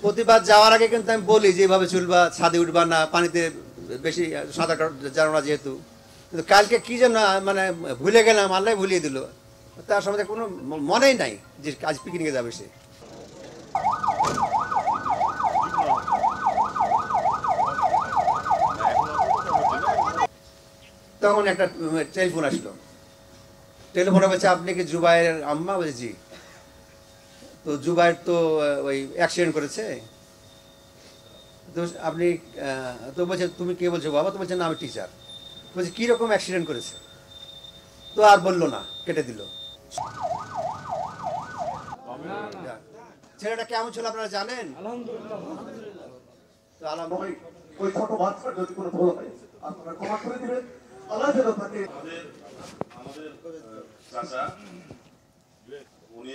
প্রতিবার যাওয়ার আগে কিন্তু আমি বলি যে এভাবে চলবা, ছাদে উঠবা না, পানিতে বেশি সাঁতার জানো না যেহেতু। কিন্তু কালকে কি যেন মানে ভুলে গেলাম, আল্লাহ ভুলিয়ে দিল। তার সম্বন্ধে কোনো মনেই নাই যে আজ পিকনিকে যাবে সে। তখন একটা টেলিফোন আসলো, টেলিফোনে বলছে আপনি কি জুবাইরের আম্মা? বলছে জি। তো জুবাইর তো ওই অ্যাক্সিডেন্ট করেছে। তো আপনি তো বলছে তুমি কে বলছো বাবা? তো বলছে না আমি টিচার। বলছে কীরকম অ্যাক্সিডেন্ট করেছে? তো আর বললো না, কেটে দিল। ছেলেটা কেমন ছিল আপনারা জানেন? তো ওই ছোট বাচ্চার যদি কোনো ভুল হয় আপনারা ক্ষমা করে দিবেন। আল্লাহ যেন তাকে আমাদের চাচা উনি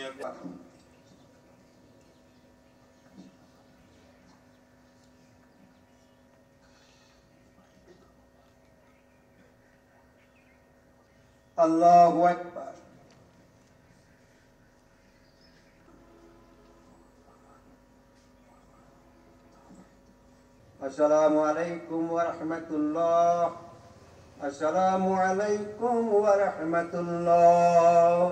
আল্লাহু আকবার। আসসালামু আলাইকুম ওয়া রাহমাতুল্লাহ। আসসালামু আলাইকুম ওয়া রাহমাতুল্লাহ।